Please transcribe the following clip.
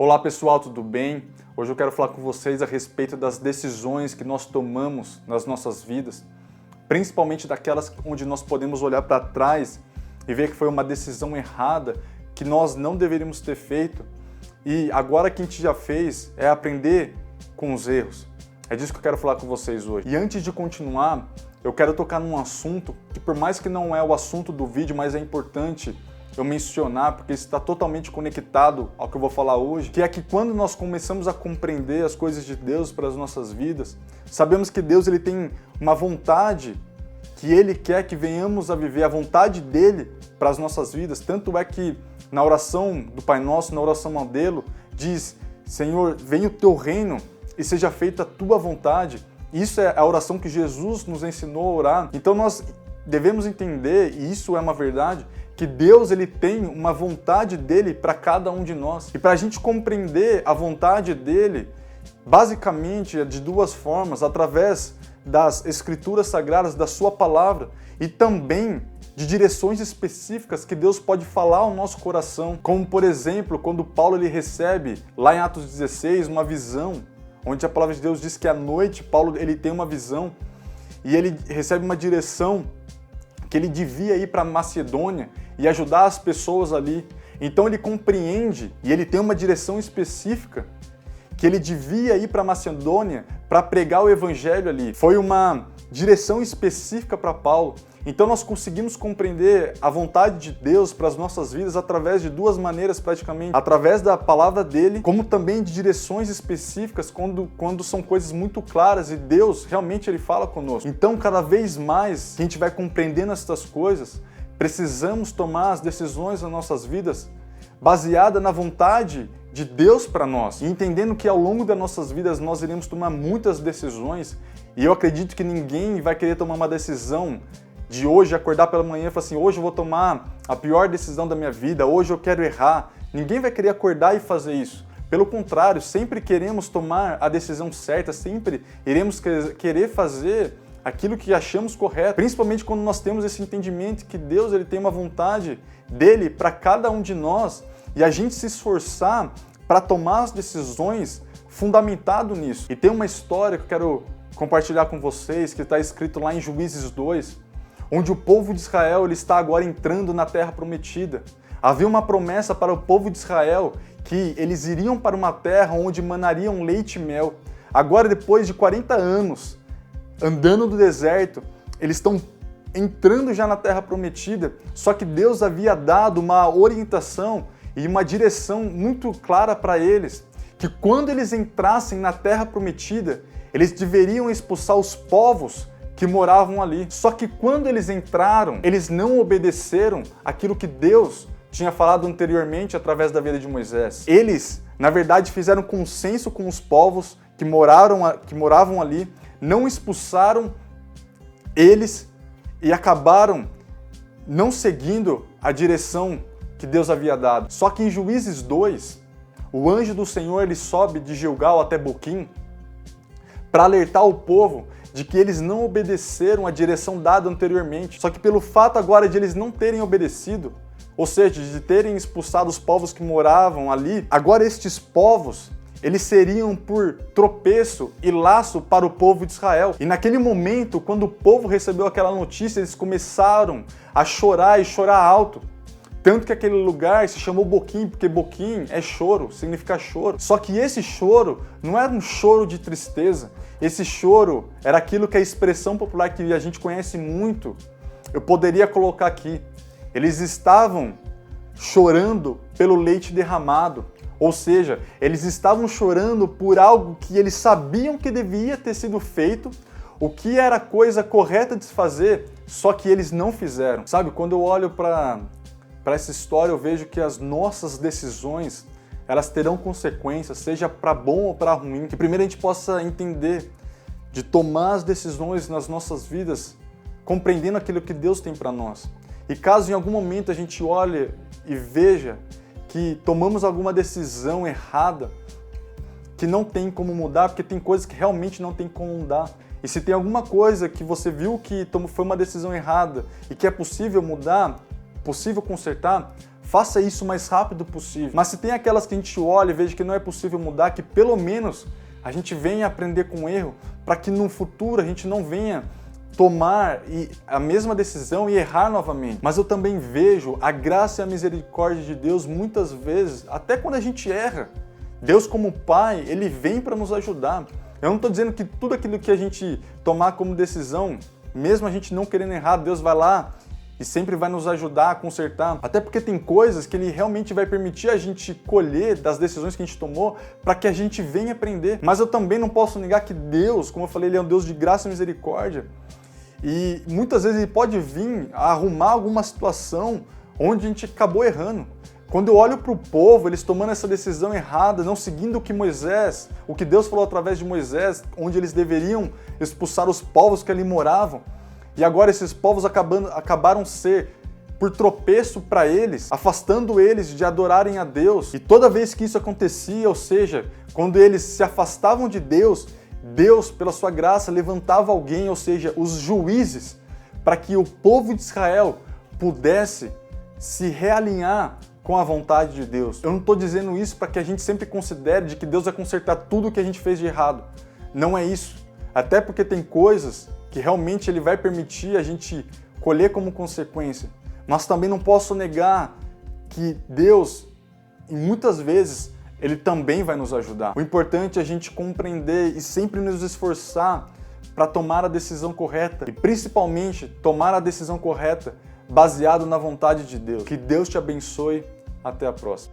Olá pessoal, tudo bem? Hoje eu quero falar com vocês a respeito das decisões que nós tomamos nas nossas vidas, principalmente daquelas onde nós podemos olhar para trás e ver que foi uma decisão errada, que nós não deveríamos ter feito, e agora que a gente já fez é aprender com os erros. É disso que eu quero falar com vocês hoje. E antes de continuar, eu quero tocar num assunto que, por mais que não é o assunto do vídeo, mas é importante eu mencionar, porque isso está totalmente conectado ao que eu vou falar hoje, que é que quando nós começamos a compreender as coisas de Deus para as nossas vidas, sabemos que Deus ele tem uma vontade que Ele quer que venhamos a viver, a vontade dEle para as nossas vidas. Tanto é que na oração do Pai Nosso, na oração modelo, diz: Senhor, venha o Teu reino e seja feita a Tua vontade. Isso é a oração que Jesus nos ensinou a orar. Então nós devemos entender, e isso é uma verdade, que Deus ele tem uma vontade dele para cada um de nós. E para a gente compreender a vontade dele, basicamente é de duas formas: através das Escrituras Sagradas, da sua palavra, e também de direções específicas que Deus pode falar ao nosso coração. Como, por exemplo, quando Paulo ele recebe, lá em Atos 16, uma visão, onde a palavra de Deus diz que à noite Paulo ele tem uma visão e ele recebe uma direção que ele devia ir para Macedônia e ajudar as pessoas ali. Então ele compreende e ele tem uma direção específica que ele devia ir para Macedônia para pregar o evangelho ali. Foi uma direção específica para Paulo. Então nós conseguimos compreender a vontade de Deus para as nossas vidas através de duas maneiras praticamente. Através da palavra dele, como também de direções específicas quando são coisas muito claras e Deus realmente ele fala conosco. Então cada vez mais que a gente vai compreendendo essas coisas, precisamos tomar as decisões nas nossas vidas baseada na vontade de Deus para nós. E entendendo que ao longo das nossas vidas nós iremos tomar muitas decisões, e eu acredito que ninguém vai querer tomar uma decisão de hoje, acordar pela manhã e falar assim: hoje eu vou tomar a pior decisão da minha vida, hoje eu quero errar. Ninguém vai querer acordar e fazer isso. Pelo contrário, sempre queremos tomar a decisão certa, sempre iremos querer fazer aquilo que achamos correto, principalmente quando nós temos esse entendimento que Deus ele tem uma vontade dele para cada um de nós, e a gente se esforçar para tomar as decisões fundamentado nisso. E tem uma história que eu quero compartilhar com vocês, que está escrito lá em Juízes 2, onde o povo de Israel ele está agora entrando na terra prometida. Havia uma promessa para o povo de Israel que eles iriam para uma terra onde manariam leite e mel. Agora, depois de 40 anos andando no deserto, eles estão entrando já na terra prometida, só que Deus havia dado uma orientação e uma direção muito clara para eles, que quando eles entrassem na terra prometida, eles deveriam expulsar os povos que moravam ali. Só que quando eles entraram, eles não obedeceram aquilo que Deus tinha falado anteriormente através da vida de Moisés. Eles, na verdade, fizeram consenso com os povos que moravam ali, não expulsaram eles e acabaram não seguindo a direção que Deus havia dado. Só que em Juízes 2, o anjo do Senhor ele sobe de Gilgal até Boquim para alertar o povo de que eles não obedeceram a direção dada anteriormente. Só que pelo fato agora de eles não terem obedecido, ou seja, de terem expulsado os povos que moravam ali, agora estes povos, eles seriam por tropeço e laço para o povo de Israel. E naquele momento, quando o povo recebeu aquela notícia, eles começaram a chorar e chorar alto. Tanto que aquele lugar se chamou Boquim, porque Boquim é choro, significa choro. Só que esse choro não era um choro de tristeza. Esse choro era aquilo que é a expressão popular que a gente conhece muito. Eu poderia colocar aqui. Eles estavam chorando pelo leite derramado. Ou seja, eles estavam chorando por algo que eles sabiam que devia ter sido feito, o que era a coisa correta de se fazer, só que eles não fizeram. Sabe, quando eu olho para essa história, eu vejo que as nossas decisões, elas terão consequências, seja para bom ou para ruim. Que primeiro a gente possa entender de tomar as decisões nas nossas vidas, compreendendo aquilo que Deus tem para nós. E caso em algum momento a gente olhe e veja que tomamos alguma decisão errada, que não tem como mudar, porque tem coisas que realmente não tem como mudar. E se tem alguma coisa que você viu que foi uma decisão errada e que é possível mudar, possível consertar, faça isso o mais rápido possível. Mas se tem aquelas que a gente olha e veja que não é possível mudar, que pelo menos a gente venha aprender com o erro, para que no futuro a gente não venha tomar a mesma decisão e errar novamente. Mas eu também vejo a graça e a misericórdia de Deus muitas vezes, até quando a gente erra. Deus, como Pai, Ele vem para nos ajudar. Eu não estou dizendo que tudo aquilo que a gente tomar como decisão, mesmo a gente não querendo errar, Deus vai lá e sempre vai nos ajudar a consertar. Até porque tem coisas que Ele realmente vai permitir a gente colher das decisões que a gente tomou para que a gente venha aprender. Mas eu também não posso negar que Deus, como eu falei, Ele é um Deus de graça e misericórdia. E muitas vezes Ele pode vir a arrumar alguma situação onde a gente acabou errando. Quando eu olho para o povo, eles tomando essa decisão errada, não seguindo o que Deus falou através de Moisés, onde eles deveriam expulsar os povos que ali moravam, e agora esses povos acabaram ser por tropeço para eles, afastando eles de adorarem a Deus. E toda vez que isso acontecia, ou seja, quando eles se afastavam de Deus, Deus, pela sua graça, levantava alguém, ou seja, os juízes, para que o povo de Israel pudesse se realinhar com a vontade de Deus. Eu não estou dizendo isso para que a gente sempre considere de que Deus vai consertar tudo o que a gente fez de errado. Não é isso. Até porque tem coisas que realmente Ele vai permitir a gente colher como consequência. Mas também não posso negar que Deus, e muitas vezes, Ele também vai nos ajudar. O importante é a gente compreender e sempre nos esforçar para tomar a decisão correta. E principalmente, tomar a decisão correta baseado na vontade de Deus. Que Deus te abençoe. Até a próxima.